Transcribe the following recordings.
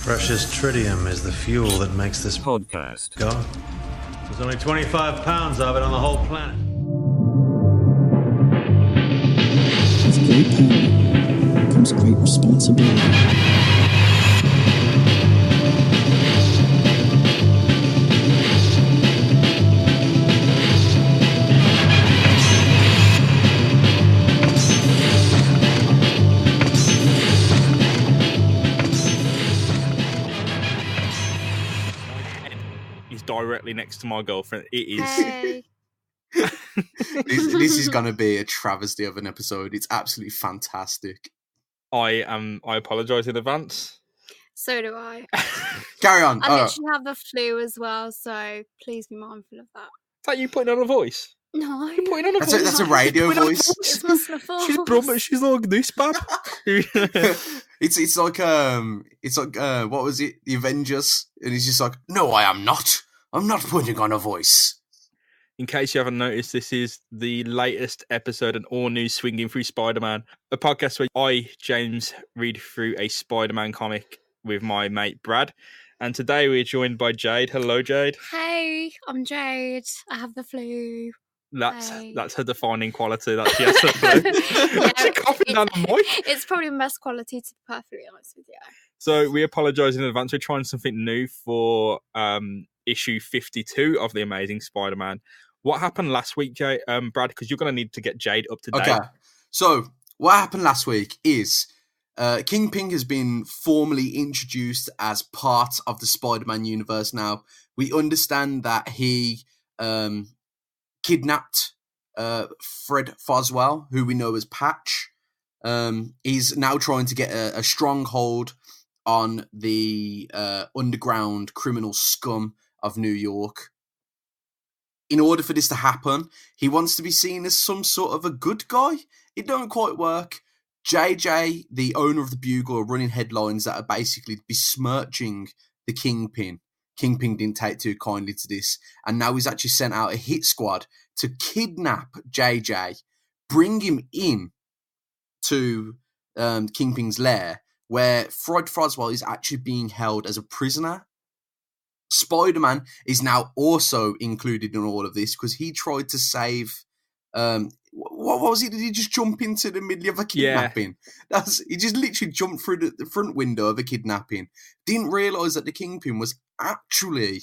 Precious tritium is the fuel that makes this podcast go. There's only 25 pounds of it on the whole planet. With great power comes great responsibility. Directly next to my girlfriend. It is. Hey. This is going to be a travesty of an episode. It's absolutely fantastic. I apologise in advance. So do I. Carry on. I literally have the flu as well, so please be mindful of that. Is that you putting on a voice? No. You're putting on a voice. That's a radio voice. It's my sniffles. She's brumming. She's like this, bab. It's like what was it? The Avengers, and he's just like, no, I am not. I'm not putting on a voice. In case you haven't noticed, this is the latest episode and all new Swinging Through Spider-Man, a podcast where I, James, read through a Spider-Man comic with my mate Brad. And today we're joined by Jade. Hello, Jade. Hey, I'm Jade. I have the flu. That's her defining quality. That she has the flu. Yeah, She's coughing down the mic. It's probably the best quality, to be perfectly honest with you. So we apologise in advance. We're trying something new for issue 52 of The Amazing Spider-Man. What happened last week, Brad? Because you're going to need to get Jade up to date. Okay. So what happened last week is Kingpin has been formally introduced as part of the Spider-Man universe now. We understand that he kidnapped Fred Foswell, who we know as Patch. He's now trying to get a stronghold on the underground criminal scum of New York. In order for this to happen, he wants to be seen as some sort of a good guy. It don't quite work. JJ, the owner of the Bugle, are running headlines that are basically besmirching the Kingpin. Kingpin didn't take too kindly to this, and now he's actually sent out a hit squad to kidnap JJ, bring him in to Kingpin's lair, where Fred Foswell is actually being held as a prisoner. Spider-Man is now also included in all of this because he tried to save. What was it? Did he just jump into the middle of a kidnapping? Yeah. He just literally jumped through the front window of a kidnapping. Didn't realise that the Kingpin was actually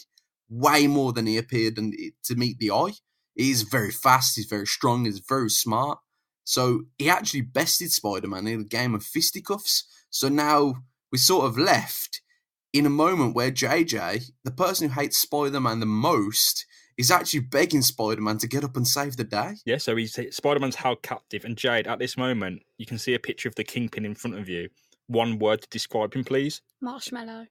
way more than he appeared to meet the eye. He's very fast, he's very strong, he's very smart. So he actually bested Spider-Man in a game of fisticuffs. So now we're sort of left in a moment where JJ, the person who hates Spider-Man the most, is actually begging Spider-Man to get up and save the day. Yeah, so Spider-Man's held captive, and Jade, at this moment, you can see a picture of the Kingpin in front of you. One word to describe him, please. Marshmallow.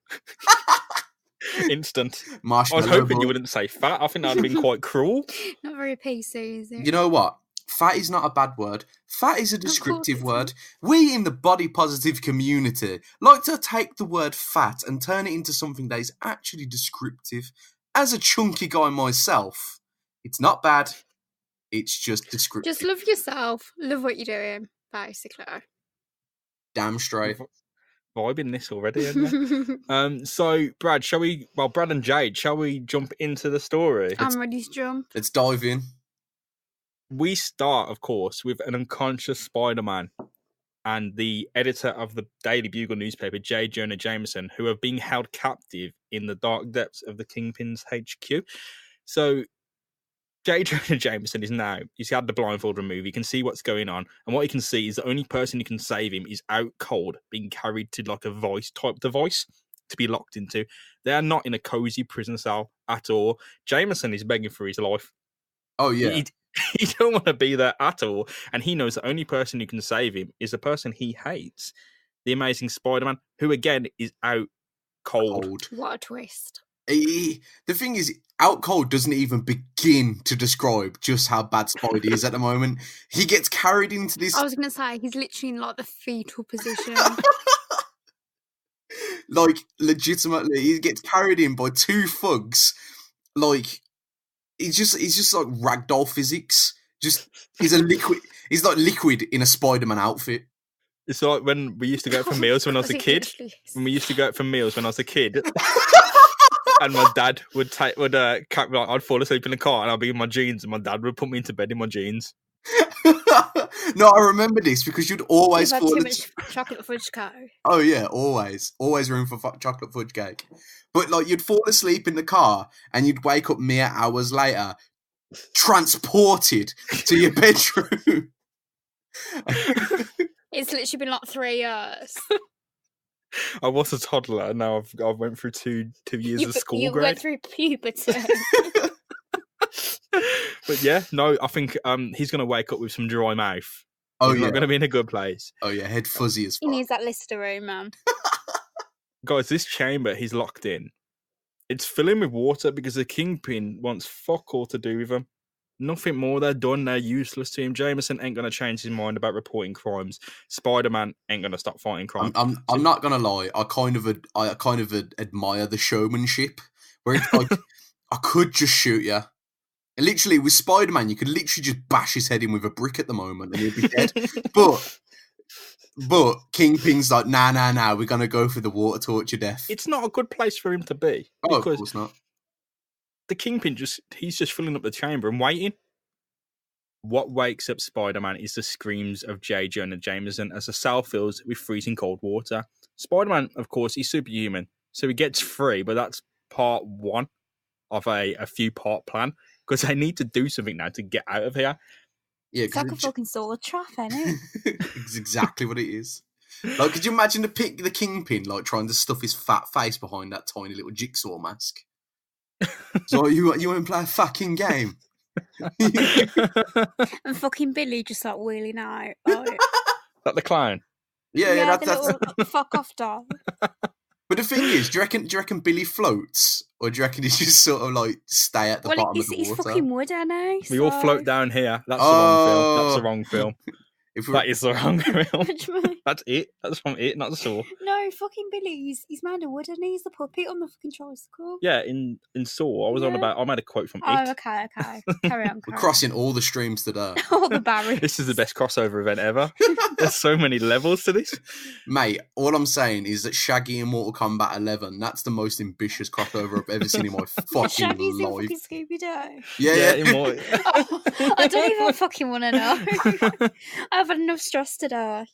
Instant. Marshmallow. I was hoping you wouldn't say fat. I think that would have been quite cruel. Not very PC, is it? You know what? Fat is not a bad word. Fat is a descriptive word. We in the body positive community like to take the word fat and turn it into something that is actually descriptive. As a chunky guy myself, it's not bad. It's just descriptive. Just love yourself. Love what you're doing, basically. Damn straight. Vibing this already, isn't it? So, Brad and Jade, shall we jump into the story? I'm ready to jump. Let's dive in. We start, of course, with an unconscious Spider-Man and the editor of the Daily Bugle newspaper, Jonah Jameson, who are being held captive in the dark depths of the Kingpin's HQ. So, Jonah Jameson he's had the blindfold removed. He can see what's going on. And what he can see is the only person who can save him is out cold, being carried to like a voice-type device to be locked into. They are not in a cozy prison cell at all. Jameson is begging for his life. Oh, yeah. He don't want to be there at all. And he knows the only person who can save him is the person he hates, the Amazing Spider-Man, who, again, is out cold. What a twist. The thing is, out cold doesn't even begin to describe just how bad Spidey is at the moment. He gets carried into this... I was going to say, he's literally in, like, the fetal position. Like, legitimately, he gets carried in by two thugs. Like, he's just like ragdoll physics. He's like liquid in a Spider-Man outfit. It's like when we used to go out for meals when I was a kid. When we used to go out for meals when I was a kid, and my dad would I'd fall asleep in the car and I'd be in my jeans, and my dad would put me into bed in my jeans. No, I remember this because you'd always You've had fall too asleep. much chocolate fudge cake. Oh yeah, always room for chocolate fudge cake. But like you'd fall asleep in the car and you'd wake up mere hours later, transported to your bedroom. It's literally been like 3 years. I was a toddler, and now I've went through two years of school You grade. went through puberty. But yeah, no, I think he's gonna wake up with some dry mouth. Oh He's yeah, not gonna be in a good place. oh yeah, head fuzzy as He fuck. needs that Listerine, man. Guys, this chamber he's locked in, it's filling with water because the Kingpin wants fuck all to do with him. Nothing more. They're done. They're useless to him. Jameson ain't gonna change his mind about reporting crimes. Spider-Man ain't gonna stop fighting crime. I'm not gonna lie. I kind of admire the showmanship where it's like I could just shoot you. And literally with Spider-Man, you could literally just bash his head in with a brick at the moment and he'd be dead. But Kingpin's like, nah, we're gonna go for the water torture death. It's not a good place for him to be Oh, of because course not. the Kingpin he's just filling up the chamber and waiting. What wakes up Spider-Man is the screams of Jade, Jonah Jameson as the cell fills with freezing cold water. Spider-Man, of course, he's superhuman, so he gets free, but that's part one of a few-part plan because they need to do something now to get out of here. Yeah, It's like a fucking sword trap, isn't it? it's exactly what it is. Like, could you imagine the Kingpin like trying to stuff his fat face behind that tiny little jigsaw mask? So you won't play a fucking game. And fucking Billy just like wheeling out. Like, Like the clown. Yeah, the that's. little fuck off dog. But the thing is, do you reckon Billy floats, or do you reckon he just sort of like stay at the bottom of the He's water? fucking wood, ain't he? We all float down here. That's the wrong film. That's the wrong film. That is the wrong film. What do you mean? That's it. That's from it, not the Saw. No, fucking Billy. He's made of wood, and he's the puppet on the fucking tricycle. Yeah, in Saw, I was on Yeah. about. I made a quote from Oh, it. okay. Carry on. We're crossing all the streams today. all the barriers. This is the best crossover event ever. There's so many levels to this. Mate, all I'm saying is that Shaggy in Mortal Kombat 11, that's the most ambitious crossover I've ever seen in my fucking Shaggy's in life. fucking Scooby-Doo. Yeah. I don't even fucking want to know. I've had enough stress today.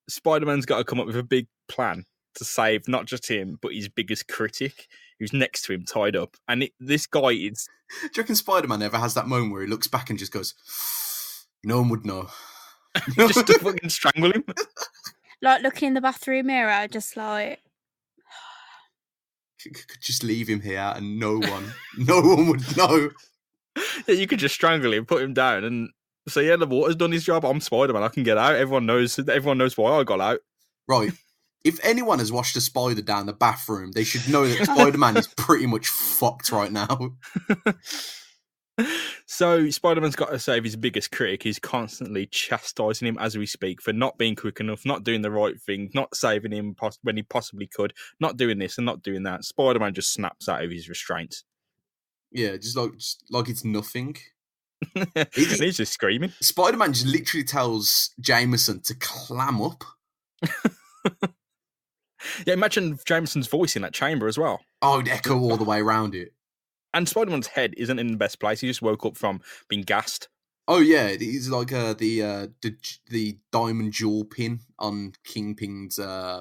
Spider-Man's got to come up with a big plan to save not just him, but his biggest critic, who's next to him, tied up. And this guy is... Do you reckon Spider-Man ever has that moment where he looks back and just goes, no one would know? just to fucking strangle him. Like looking in the bathroom mirror, just like... Could just leave him here and no one would know. Yeah, you could just strangle him, put him down, and say, yeah, the water's done his job. I'm Spider-Man. I can get out. Everyone knows why I got out. Right. If anyone has watched a spider down the bathroom, they should know that Spider-Man is pretty much fucked right now. So Spider-Man's got to save his biggest critic. He's constantly chastising him as we speak for not being quick enough, not doing the right thing, not saving him when he possibly could, not doing this and not doing that. Spider-Man just snaps out of his restraints. Yeah, just like it's nothing. And he's just screaming. Spider-Man just literally tells Jameson to clam up. Yeah, imagine Jameson's voice in that chamber as well. Oh, it'd echo all the way around it. And Spider-Man's head isn't in the best place. He just woke up from being gassed. Oh yeah, he's like the diamond jewel pin on Kingpin's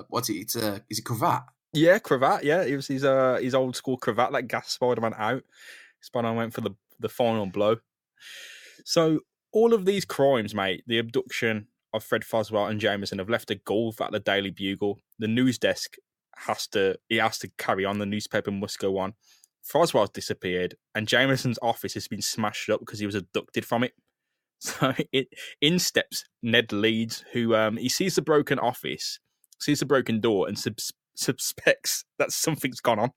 what's it? Is it cravat? Yeah, cravat. Yeah, it was his old school cravat that gassed Spider-Man out. Spider-Man went for the final blow. So all of these crimes, mate, the abduction of Fred Foswell and Jameson have left a gulf at the Daily Bugle. The news desk has to carry on. The newspaper must go on. Foswell's disappeared, and Jameson's office has been smashed up because he was abducted from it. So in steps Ned Leeds, who he sees the broken office, sees the broken door, and suspects that something's gone on.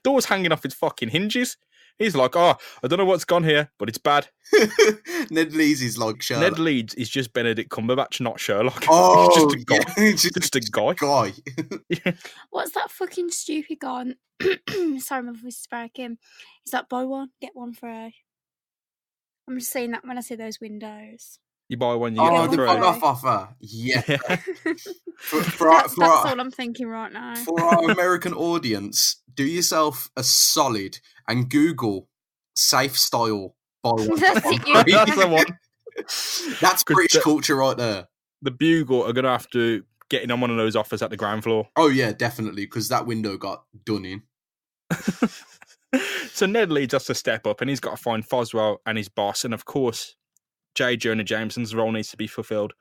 Door's hanging off its fucking hinges. He's like, I don't know what's gone here, but it's bad. Ned Leeds is like Sherlock. Ned Leeds is just Benedict Cumberbatch, not Sherlock. Oh, he's just a guy. Yeah, just a guy. Yeah. What's that fucking stupid guy? Sorry, my voice is breaking. Is that buy one, get one free? I'm just saying that when I see those windows. You buy one, you get Oh, one the free. bug off offer. Yeah. That's all I'm thinking right now. For our American audience, do yourself a solid and Google safe style buy one. That's get one it, you free. That's the one. That's 'Cause British culture right there. The Bugle are going to have to get in on one of those offers at the ground floor. Oh yeah, definitely, because that window got done in. So Ned Leeds has to step up and he's got to find Foswell and his boss. And of course, Jonah Jameson's role needs to be filled.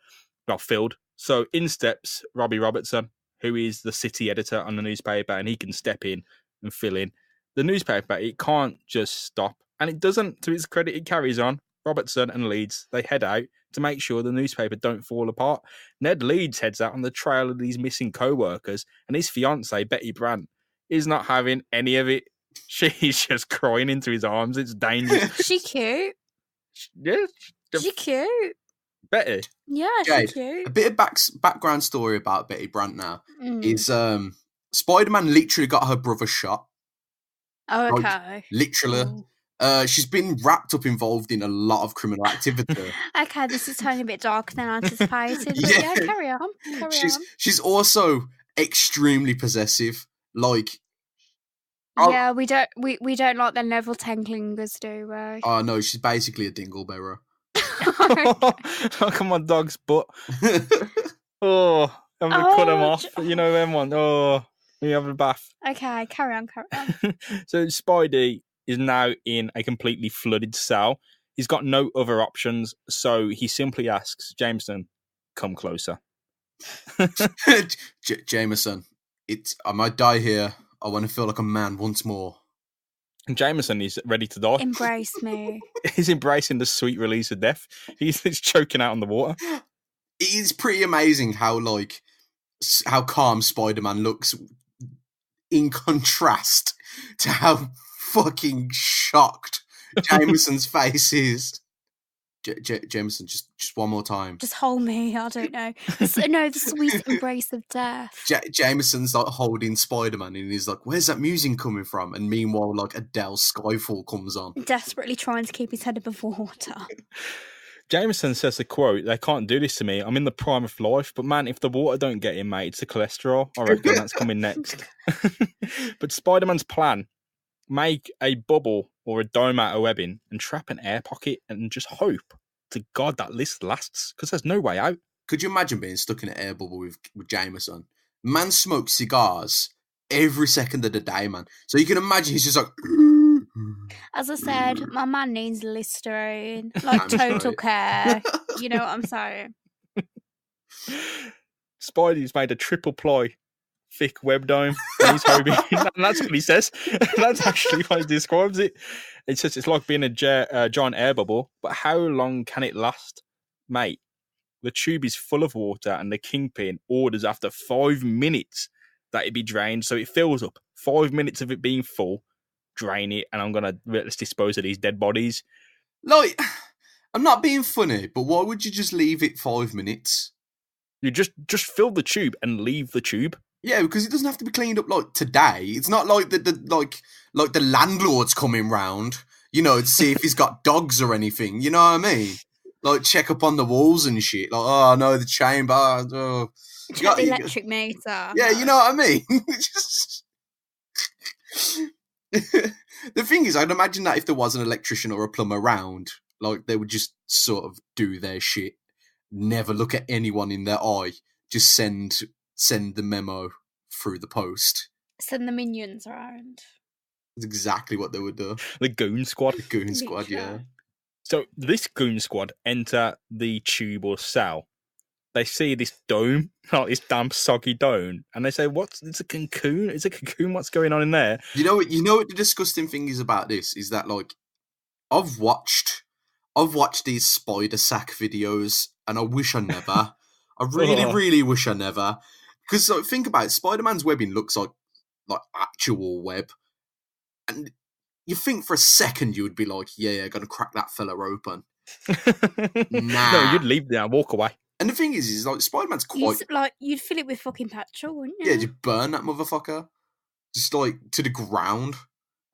So in steps Robbie Robertson, who is the city editor on the newspaper, and he can step in and fill in. The newspaper, it can't just stop. And it doesn't, to its credit, it carries on. Robertson and Leeds, they head out to make sure the newspaper don't fall apart. Ned Leeds heads out on the trail of these missing co-workers, and his fiancée, Betty Brant, is not having any of it. She's just crying into his arms. It's dangerous. She cute. Yeah, She cute. Betty. Yeah, Jade, she cute. a bit of background story about Betty Brant now Mm. is Spider-Man literally got her brother shot. Oh, like, okay. Literally. Oh. She's been wrapped up involved in a lot of criminal activity. Okay, this is turning a bit darker than anticipated. But Yeah. yeah, carry on. Carry on. She's also extremely possessive. Like, oh, Yeah, we don't like the level 10 clingers, do we? oh no, she's basically a dinglebearer. Oh, come on, dog's butt. Oh, I'm going to cut them off. You know them one. Oh, you have a bath. Okay, carry on. So Spidey is now in a completely flooded cell. He's got no other options, so he simply asks Jameson, "Come closer." Jameson, I might die here. I want to feel like a man once more. And Jameson is ready to die. Embrace me. He's embracing the sweet release of death. He's choking out on the water. It is pretty amazing how calm Spider-Man looks in contrast to how fucking shocked Jameson's face is. Jameson, just one more time. Just hold me. I don't know. No, the sweet embrace of death. Jameson's like holding Spider-Man and he's like, where's that music coming from? And meanwhile, like Adele's Skyfall comes on. Desperately trying to keep his head above water. Jameson says the quote, "They can't do this to me. I'm in the prime of life, but man, if the water don't get in, mate, it's the cholesterol. I reckon that's coming next." But Spider-Man's plan, make a bubble or a dome out of webbing and trap an air pocket and just hope to God that list lasts, because there's no way out. Could you imagine being stuck in an air bubble with Jameson? Man smokes cigars every second of the day, man. So you can imagine he's just like... As I said, my man needs Listerine. Like total care. You know what I'm saying? Spidey's made a triple ply thick web dome. And he's hoping, and that's what he says. That's actually how he describes it. It says it's like being a giant air bubble, but how long can it last? Mate, the tube is full of water and the Kingpin orders after 5 minutes that it be drained. So it fills up. 5 minutes of it being full, drain it, and let's dispose of these dead bodies. Like, I'm not being funny, but why would you just leave it 5 minutes? You just fill the tube and leave the tube. Yeah, because it doesn't have to be cleaned up like today. It's not like the landlord's coming round, to see if he's got dogs or anything. You know what I mean? Like check up on the walls and shit. Like, oh no, the chamber. Oh. Check the electric meter. Yeah, you know what I mean. The thing is, I'd imagine that if there was an electrician or a plumber around, like they would just sort of do their shit, never look at anyone in their eye, just send the memo through the post. Send the minions around. That's exactly what they would do. The goon squad. The goon squad, yeah. So this goon squad enter the tube or cell. They see this dome, like this damp, soggy dome, and they say, it's a cocoon? It's a cocoon? What's going on in there? You know what the disgusting thing is about this? Is that, like, I've watched these spider sack videos, and I wish I never. I really, really wish I never. Because think about it, Spider-Man's webbing looks like actual web. And you think for a second you would be like, yeah, gonna crack that fella open. Nah. No, you'd leave there and walk away. And the thing is like Spider-Man's quite... You'd fill it with fucking petrol, wouldn't you? Yeah, just burn that motherfucker. Just, like, to the ground.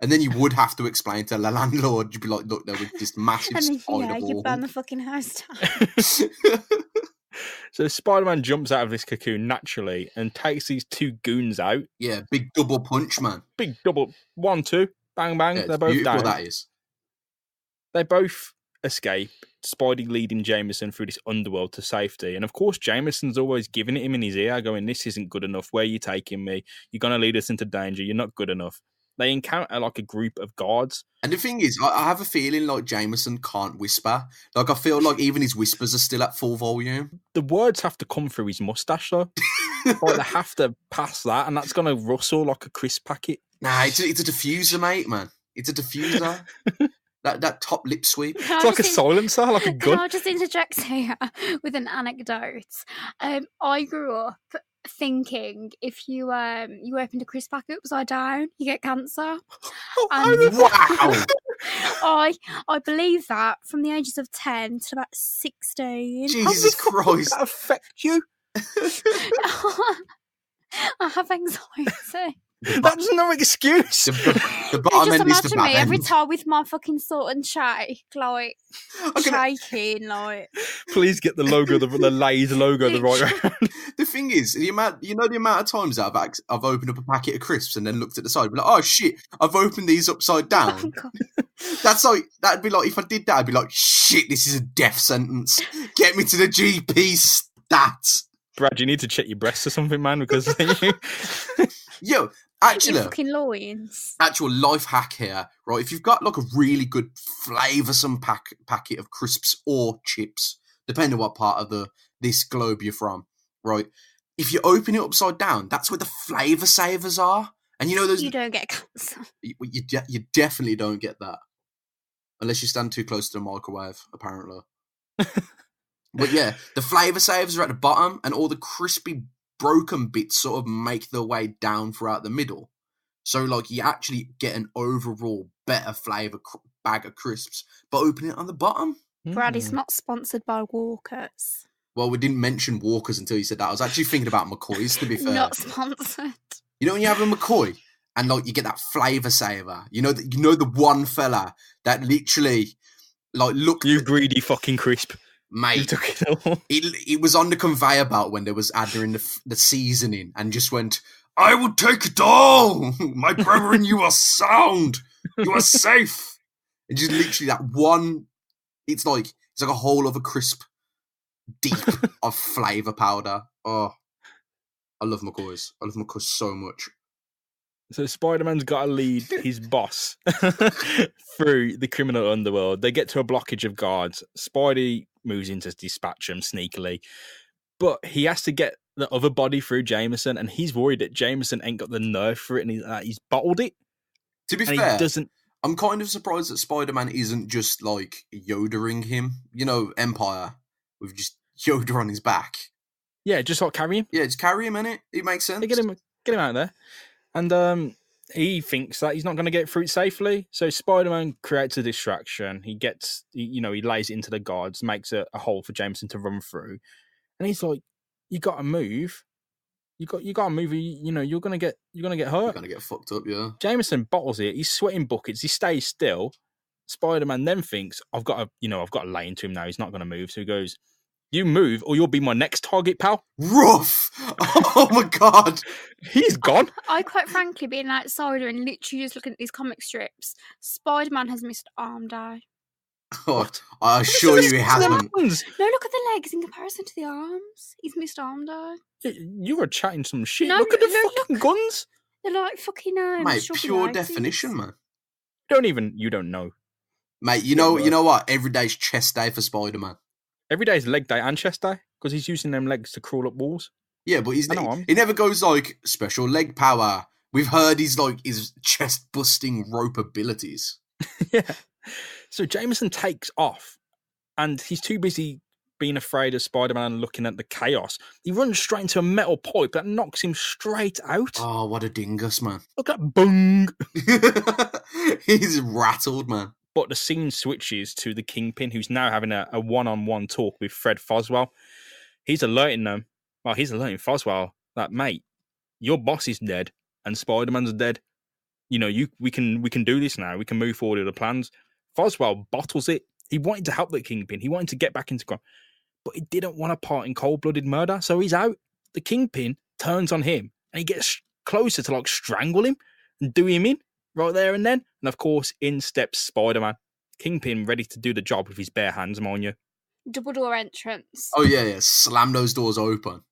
And then you would have to explain to the landlord. You'd be like, look, there was this massive And then, spider you ball. burn the fucking house down. So Spider-Man jumps out of this cocoon naturally and takes these two goons out. Yeah, big double punch, man. Big double 1, 2, bang, bang. Yeah, They're it's both beautiful, down. that is. They both escape, Spidey leading Jameson through this underworld to safety. And of course, Jameson's always giving it him in his ear, going, this isn't good enough. Where are you taking me? You're going to lead us into danger. You're not good enough. They encounter like a group of guards. And the thing is, I have a feeling like Jameson can't whisper. Like, I feel like even his whispers are still at full volume. The words have to come through his mustache, though. Like, they have to pass that, and that's going to rustle like a crisp packet. Nah, it's a diffuser, mate, man. It's a diffuser. that top lip sweep. It's like a silencer, like a Can gun. I just interject here with an anecdote? I grew up thinking if you opened a crisp packet upside down, you get cancer. And Wow. I believe that from the ages of 10 to about 16. Jesus How would Christ. that affect you? I have anxiety. That's no excuse. The bottom Just end is the imagine me bad every end. time with my fucking salt and shake, like can- shaking, like. Please get the logo, the Lay's logo, the right round. The thing is, the amount of times that I've opened up a packet of crisps and then looked at the side, and be like, oh shit, I've opened these upside Oh, down. God. That's like, that'd be like, if I did that, I'd be like, shit, this is a death sentence. Get me to the GP stat. Brad, you need to check your breasts or something, man, because Yo, Your actually, fucking loins. actual life hack here, right? If you've got like a really good flavoursome packet of crisps or chips, depending on what part of this globe you're from, right? If you open it upside down, that's where the flavour savers are. And you know those You don't get cancer. you definitely don't get that unless you stand too close to the microwave, apparently. But yeah, the flavour savers are at the bottom, and all the crispy broken bits sort of make their way down throughout the middle. So like you actually get an overall better flavour bag of crisps, but open it on the bottom. Brad is not sponsored by Walkers. Well, we didn't mention Walkers until you said that. I was actually thinking about McCoy's, to be fair. Not sponsored. You know when you have a McCoy and like you get that flavour saver. You know the one fella that literally like looked. You greedy fucking crisp. You Mate, took it all. it was on the conveyor belt when there was adding the seasoning and just went, I will take it all. My brother and you are sound. You are safe. And just literally that one. It's like a whole of a crisp deep of flavour powder. Oh, I love McCoy's. I love McCoy's so much. So Spider-Man's got to lead his boss through the criminal underworld. They get to a blockage of guards. Spidey moves in to dispatch them sneakily. But he has to get the other body through Jameson, and he's worried that Jameson ain't got the nerve for it, and he's bottled it. To be And fair, he doesn't... I'm kind of surprised that Spider-Man isn't just like Yodering him. You know, Empire with just Yoda on his back. Yeah, just like carry him. Yeah, just carry him in it. It makes sense. They get him out of there. And he thinks that he's not going to get through it safely. So Spider-Man creates a distraction. He lays it into the guards, makes a hole for Jameson to run through. And he's like, you got to move. You got to move. You're going to get You're hurt. gonna get fucked up, yeah. Jameson bottles it. He's sweating buckets. He stays still. Spider-Man then thinks, I've got to lay into him now. He's not going to move. So he goes, you move or you'll be my next target, pal. Rough. Oh my god. He's gone. I quite frankly, being an outsider and literally just looking at these comic strips, Spider-Man has missed arm day. Oh, I assure you, he hasn't. No, look at the legs in comparison to the arms. He's missed arm day. You were chatting some shit. No, Look at the no, fucking guns. They're like fucking Mate, strawberry pure ices. definition, man. You don't know. Mate, you know what? Every day's chest day for Spider-Man. Every day is leg day and chest day because he's using them legs to crawl up walls. Yeah, but I know him. he never goes like special leg power. We've heard his chest busting rope abilities. Yeah. So Jameson takes off and he's too busy being afraid of Spider-Man and looking at the chaos. He runs straight into a metal pipe that knocks him straight out. Oh, what a dingus, man. Look at that bung. He's rattled, man. But the scene switches to the Kingpin, who's now having a one-on-one talk with Fred Foswell. He's alerting them. Well, he's alerting Foswell that, mate, your boss is dead and Spider-Man's dead. we can do this now. We can move forward with the plans. Foswell bottles it. He wanted to help the Kingpin. He wanted to get back into crime, but he didn't want to part in cold-blooded murder, so he's out. The Kingpin turns on him, and he gets closer to strangle him and do him in right there and then. And of course, in steps Spider-Man. Kingpin ready to do the job with his bare hands, mind you. Double door entrance. Oh yeah. Slam those doors open.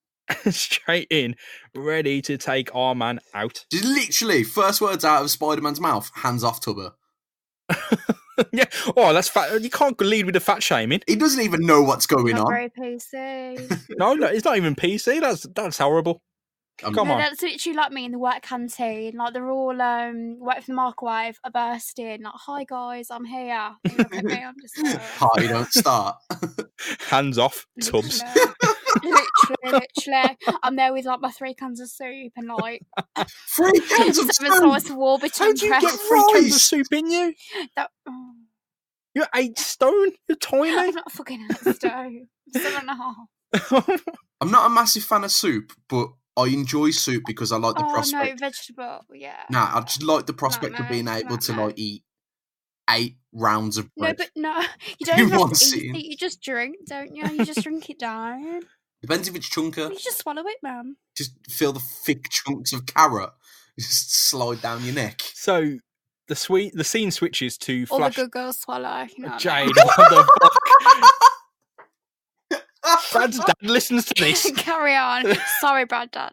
Straight in, ready to take our man out. Just literally, first words out of Spider-Man's mouth, hands off Tubber. Yeah. Oh, that's fat. You can't lead with the fat shaming. He doesn't even know what's going Not on. very PC. No, it's not even PC. That's horrible. Come No, on. that's literally like me in the work canteen. Like they're all working for the microwave, are bursting. Like, hi guys, I'm here. You look at me, I'm just Party don't start. Hands off, Tubbs. literally. I'm there with my 3 cans of soup and 3 cans of 7 soup. slice of How Warburton do you press. get 3 cans of soup in you? That, You're 8 stone. You're tiny. I'm not fucking at stone. 7.5. I'm not a massive fan of soup, but I enjoy soup because I like the Oh no, prospect. vegetable. Yeah. Nah, I just like the prospect of being no, able to no. eat 8 rounds of bread. No, you don't In have one to sitting. eat it. You just drink, don't you? You just drink it down. Depends if it's chunker. You just swallow it, man. Just feel the thick chunks of carrot just slide down your neck. So the scene switches to All Flash. the good girls swallow. You know what I Jade, mean? what the fuck? Brad's dad listens to this. Carry on. Sorry, Brad Dad.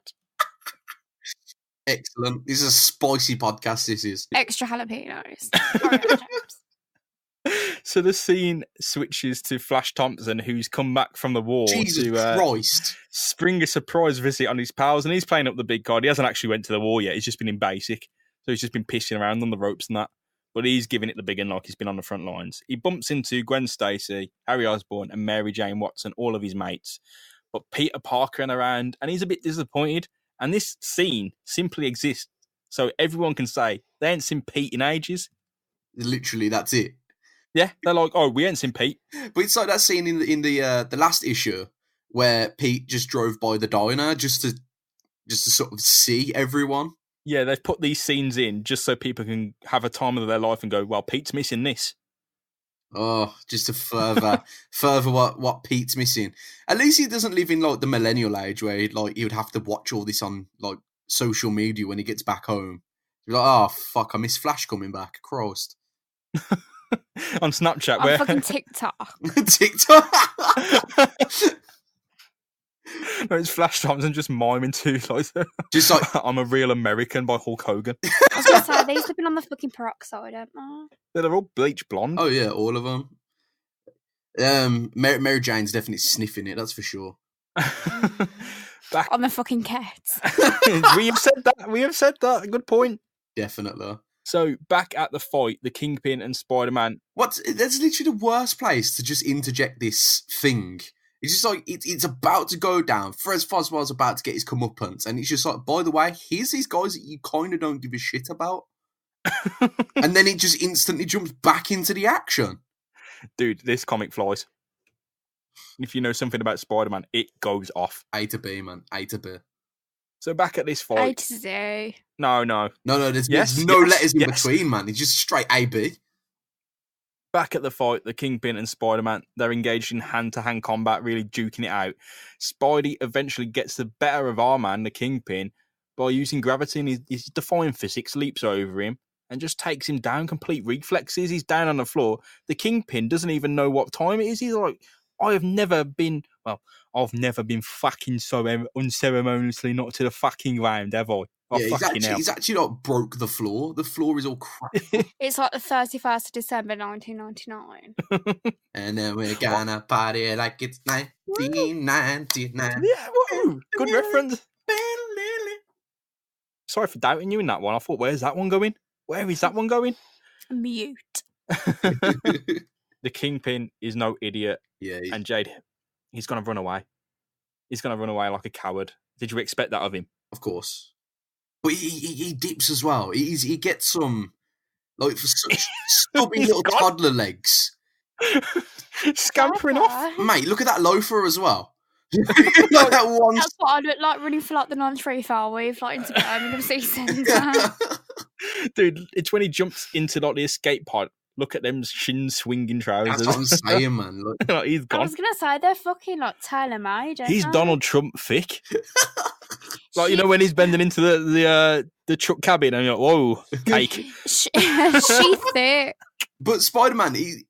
Excellent. This is a spicy podcast, this is. Extra jalapenos. Carry on, James. So the scene switches to Flash Thompson, who's come back from the war Jesus to Christ. spring a surprise visit on his pals, and he's playing up the big card. He hasn't actually went to the war yet. He's just been in basic, so he's just been pissing around on the ropes and that. But he's giving it the big one like he's been on the front lines. He bumps into Gwen Stacy, Harry Osborn, and Mary Jane Watson, all of his mates. But Peter Parker ain't around, and he's a bit disappointed. And this scene simply exists so everyone can say they ain't seen Pete in ages. Literally, that's it. Yeah, they're like, oh, we ain't seen Pete. But it's like that scene in the last issue where Pete just drove by the diner just to sort of see everyone. Yeah, they've put these scenes in just so people can have a time of their life and go, well, Pete's missing this. Oh, just to further what Pete's missing. At least he doesn't live in the millennial age where he would have to watch all this on social media when he gets back home. He's like, oh fuck, I miss Flash coming back. Christ. On Snapchat, On where fucking TikTok. TikTok. no, it's Flash Thompson just miming to Just like I'm a real American by Hulk Hogan. I was going to say, these have been on the fucking peroxide, haven't they? They're all bleach blonde. oh yeah, all of them. Mary Jane's definitely sniffing it. That's for sure. Back, On the fucking cats. we have said that. Good point. Definitely. So back at the fight, the Kingpin and Spider-Man. That's literally the worst place to just interject this thing. It's just like it's about to go down. Fred Foswell's about to get his comeuppance, and it's just like, by the way, here's these guys that you kind of don't give a shit about, and then it just instantly jumps back into the action. Dude, this comic flies. If you know something about Spider-Man, it goes off. A to B, man. A to B. So back at this A fight. to Z. No. No, there's Yes, no yes, letters in yes. between, man. It's just straight A B. Back at the fight, the Kingpin and Spider-Man, they're engaged in hand-to-hand combat, really duking it out. Spidey eventually gets the better of our man, the Kingpin, by using gravity, and his defying physics leaps over him and just takes him down, complete reflexes. He's down on the floor. The Kingpin doesn't even know what time it is. He's like, I've never been fucking so unceremoniously not to the fucking ground, have I? Oh, Yeah, fucking hell. he's actually broke the floor. The floor is all cracked. It's like the 31st of December 1999. And then we're gonna party like it's 1999. Yeah, woo! Good reference. Sorry for doubting you in that one. I thought, where's that one going? Where is that one going? Mute. The Kingpin is no idiot. Yeah, And Jade, he's going to run away. He's going to run away like a coward. Did you expect that of him? of course. But he dips as well. He gets some, for such stubby He's little gone. toddler legs. Scampering off. Mate, look at that loafer as well. Like that one. That's what I look like running for the 935 wave, into Birmingham City Centre. Dude, it's when he jumps into like the escape pod. Look at them shin swinging trousers. That's what I'm saying, man. Look. Like, he's I gone. was gonna say they're fucking like tailor-made. aren't He's they? Donald Trump thick. Like, you know, when he's bending into the truck cabin and you're like, whoa, cake. She thick. But Spider-Man's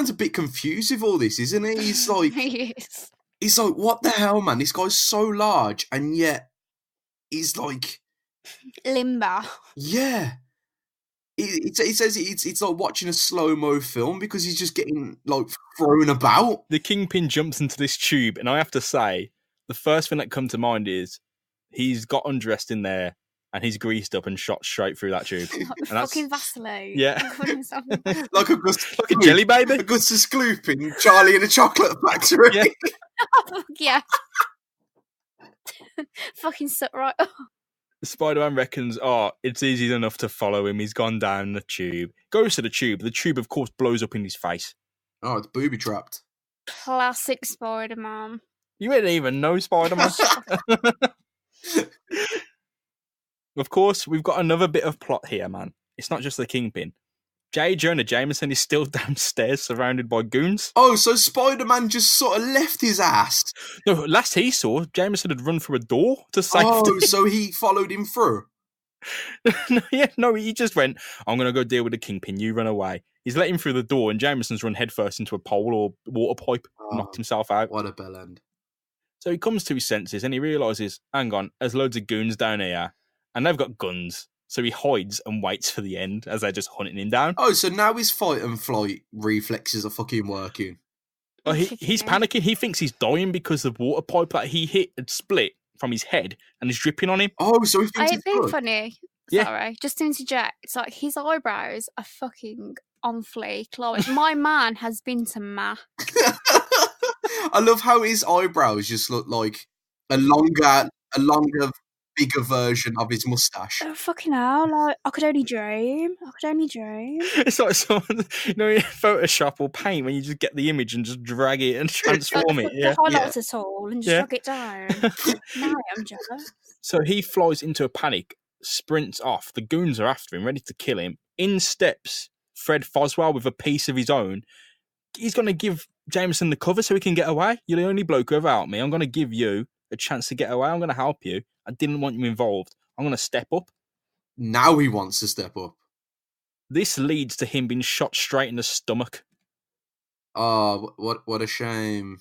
a bit confused with all this, isn't he? He's like, Yes. he's like, what the hell, man? This guy's so large, and yet he's like, Limber. yeah. He says it's like watching a slow-mo film because he's just getting like thrown about. The Kingpin jumps into this tube, and I have to say, the first thing that comes to mind is he's got undressed in there and he's greased up and shot straight through that tube. And that's Fucking Vaseline. Yeah. Like a like a jelly baby. Augustus Gloop in Charlie in a Chocolate Factory. Yeah. Yeah. Fucking suck right. Spider-Man reckons, it's easy enough to follow him. He's gone down the tube. Goes to the tube. The tube, of course, blows up in his face. Oh, it's booby trapped. Classic Spider-Man. You didn't even know Spider-Man. Of course, we've got another bit of plot here, man. It's not just the Kingpin. Jade, Jonah Jameson is still downstairs surrounded by goons. Oh, so Spider-Man just sort of left his ass. No, last he saw, Jameson had run through a door to safety. Oh, so he followed him through. No, he just went, I'm going to go deal with the Kingpin, you run away. He's let him through the door and Jameson's run headfirst into a pole or water pipe, knocked himself out. What a bell end. So he comes to his senses and he realises, hang on, there's loads of goons down here and they've got guns. So he hides and waits for the end as they're just hunting him down. Oh, so now his fight and flight reflexes are fucking working. Oh, he's panicking. He thinks he's dying because the water pipe that he hit had split from his head and is dripping on him. Oh, so he thinks It's been good. funny. Yeah. Sorry, just to interject. It's like his eyebrows are fucking on fleek. Like my man has been to Mac. I love how his eyebrows just look like a longer, bigger version of his mustache. Oh, fucking hell! Like I could only dream. It's like someone, in Photoshop or Paint when you just get the image and just drag it and transform it. Yeah. Highlight it all and just drag it down. Now I'm jealous. So he flies into a panic, sprints off. The goons are after him, ready to kill him. In steps Fred Foswell with a piece of his own. He's going to give Jameson the cover so he can get away. You're the only bloke who ever helped me. I'm going to give you a chance to get away. I'm going to help you. I didn't want you involved. I'm going to step up. Now he wants to step up. This leads to him being shot straight in the stomach. Oh, what a shame.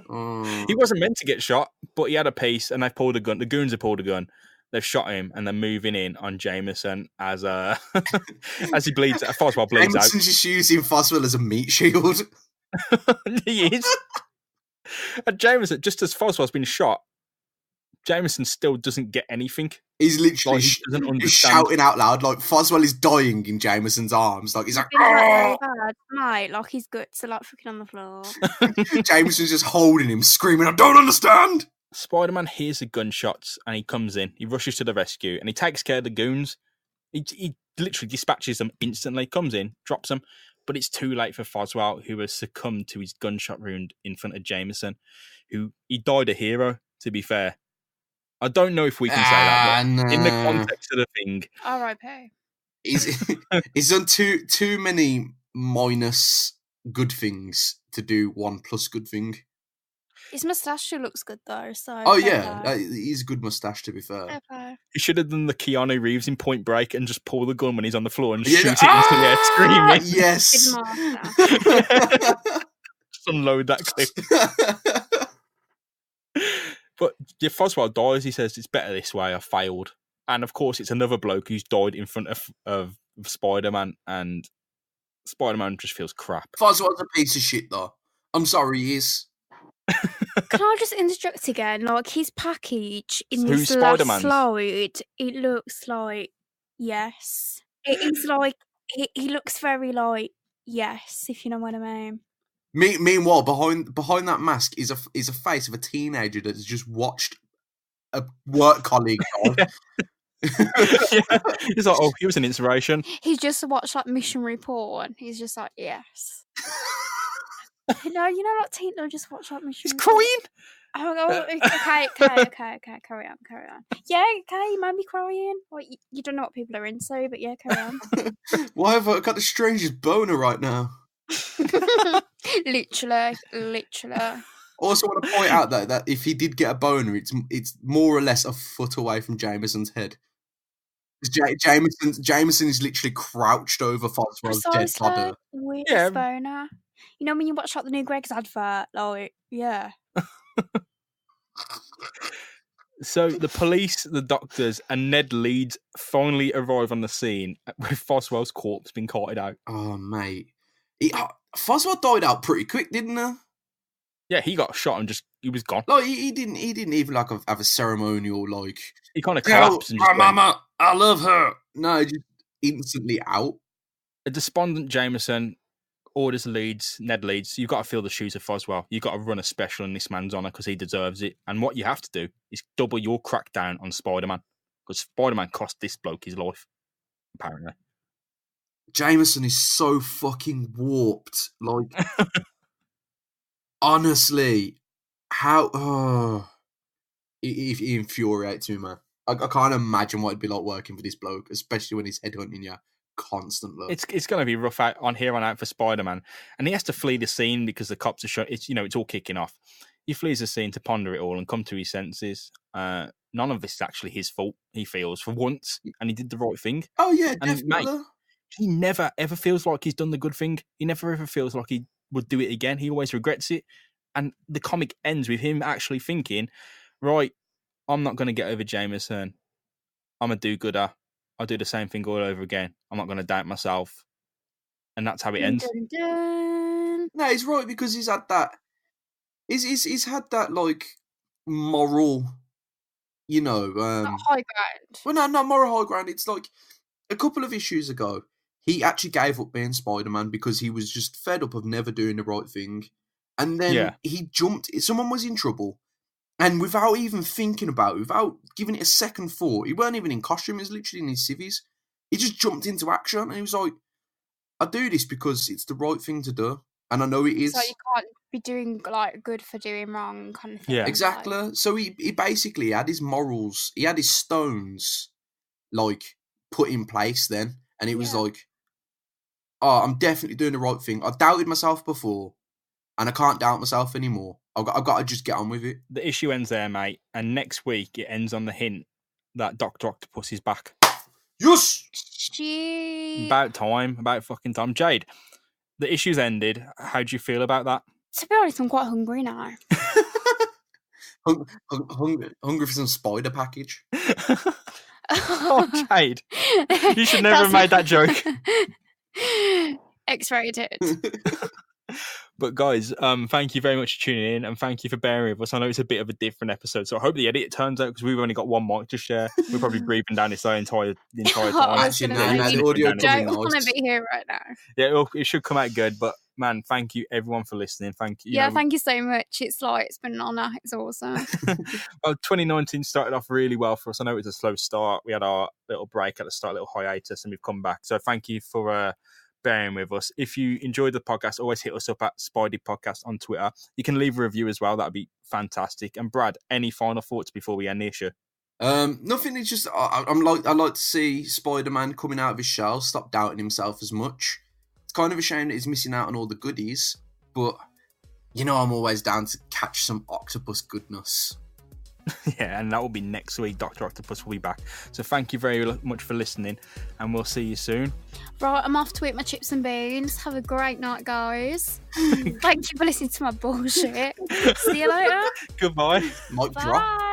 Oh. He wasn't meant to get shot, but he had a piece and they pulled a gun. The goons have pulled a gun. They've shot him and they're moving in on Jameson as as he bleeds. Foswell bleeds out. Jameson's just using Foswell as a meat shield. He is. And Jameson, just as Foswell's been shot, Jameson still doesn't get anything. He's literally He doesn't understand. shouting out loud like Foswell is dying in Jameson's arms. Like he's like, Been very "Oh!" bad, mate. Like his guts are like fucking on the floor. Jameson's just holding him, screaming, "I don't understand!" Spider-Man hears the gunshots and he comes in. He rushes to the rescue and he takes care of the goons. He literally dispatches them instantly, comes in, drops them, but it's too late for Foswell, who has succumbed to his gunshot wound in front of Jameson, who he died a hero, to be fair. I don't know if we can say that, but in the context of the thing. R.I.P. He's done too many minus good things to do one plus good thing. His moustache still looks good though. So. Oh yeah, he's a good moustache to be fair. Okay. He should have done the Keanu Reeves in Point Break and just pull the gun when he's on the floor and Yeah, shoot it into the air, screaming. Yes. Just unload that clip. But if Foswell dies, he says, it's better this way, I failed. And of course, it's another bloke who's died in front of Spider-Man, and Spider-Man just feels crap. Foswell's a piece of shit though. I'm sorry, he is. Can I just interject again? Like his package in Who's this last Spider-Man's? slide, it looks like yes. It is like he looks very like yes, if you know what I mean. Meanwhile, behind that mask is a face of a teenager that has just watched a work colleague die. Yeah. He's like, oh, he was an inspiration. He's just watched like missionary porn. He's just like yes. No, you know, like teen. No, just watch like Mission. He's crying. Oh, okay. Carry on. Yeah, okay. You might be crying. Well, you don't know what people are into, but yeah, carry on. Why have I got the strangest boner right now? literally. I also want to point out that if he did get a boner, it's more or less a foot away from Jameson's head. Jameson is literally crouched over Foswell's dead body. Weirdest boner. You know when you watch like the new Greg's advert, like yeah. So the police, the doctors, and Ned Leeds finally arrive on the scene with Foswell's corpse being carted out. Oh mate, Foswell died out pretty quick, didn't he? Yeah, he got shot and he was gone. Like he didn't even like have a ceremonial like. He kind of collapsed and just my mama, I love her. No, just instantly out. A despondent Jameson orders Ned Leeds. You've got to fill the shoes of Foswell. You've got to run a special in this man's honour because he deserves it. And what you have to do is double your crackdown on Spider-Man because Spider-Man cost this bloke his life, apparently. Jameson is so fucking warped. Like, honestly, how? Oh, it infuriates me, man. I can't imagine what it'd be like working for this bloke, especially when he's headhunting you constantly. It's going to be rough out on out for Spider-Man, and he has to flee the scene because the cops are showing. It's all kicking off. He flees the scene to ponder it all and come to his senses. None of this is actually his fault. He feels for once, and he did the right thing. Oh yeah, and definitely. Mate, he never ever feels like he's done the good thing. He never ever feels like he would do it again. He always regrets it. And the comic ends with him actually thinking, right, I'm not going to get over Jameson. I'm a do-gooder. I'll do the same thing all over again. I'm not going to doubt myself. And that's how it ends. Dun, dun, dun. No, he's right because he's had that. He's had that like moral, High ground. Well, no, not moral high ground. It's like a couple of issues ago, he actually gave up being Spider-Man because he was just fed up of never doing the right thing. And then he jumped. Someone was in trouble. And without even thinking about it, without giving it a second thought, he weren't even in costume, he was literally in his civvies. He just jumped into action and he was like, I do this because it's the right thing to do. And I know it is. So you can't be doing like good for doing wrong kind of thing. Yeah. Exactly. Like. So he basically had his morals, he had his stones like put in place then. And it was like, oh, I'm definitely doing the right thing. I doubted myself before and I can't doubt myself anymore. I've got to just get on with it. The issue ends there, mate. And next week, it ends on the hint that Dr. Octopus is back. Yes! About fucking time. Jade, the issue's ended. How do you feel about that? To be honest, I'm quite hungry now. Hungry for some spider package. Oh, Jade. You should never have made that joke. X-rated. But guys, thank you very much for tuning in and thank you for bearing with us. I know it's a bit of a different episode, so I hope the edit turns out because we've only got one mic to share. We're probably breathing down this the entire time. Actually, the audio don't want to be here right now. Yeah, it should come out good. But man, thank you everyone for listening. Thank you. Thank you so much. It's been an honour. It's awesome. Well, 2019 started off really well for us. I know it was a slow start. We had our little break at the start, a little hiatus, and we've come back. So thank you for bearing with us. If you enjoyed the podcast, always hit us up at Spidey Podcast on Twitter. You can leave a review as well. That'd be fantastic. And Brad, any final thoughts before we end the issue? Nothing. It's just I like to see Spider-Man coming out of his shell, stop doubting himself as much. It's kind of a shame that he's missing out on all the goodies, but I'm always down to catch some octopus goodness. Yeah, and that will be next week. Dr. Octopus will be back. So thank you very much for listening, and we'll see you soon. Right, I'm off to eat my chips and beans. Have a great night, guys. Thank you for listening to my bullshit. See you later. Goodbye. Mic drop.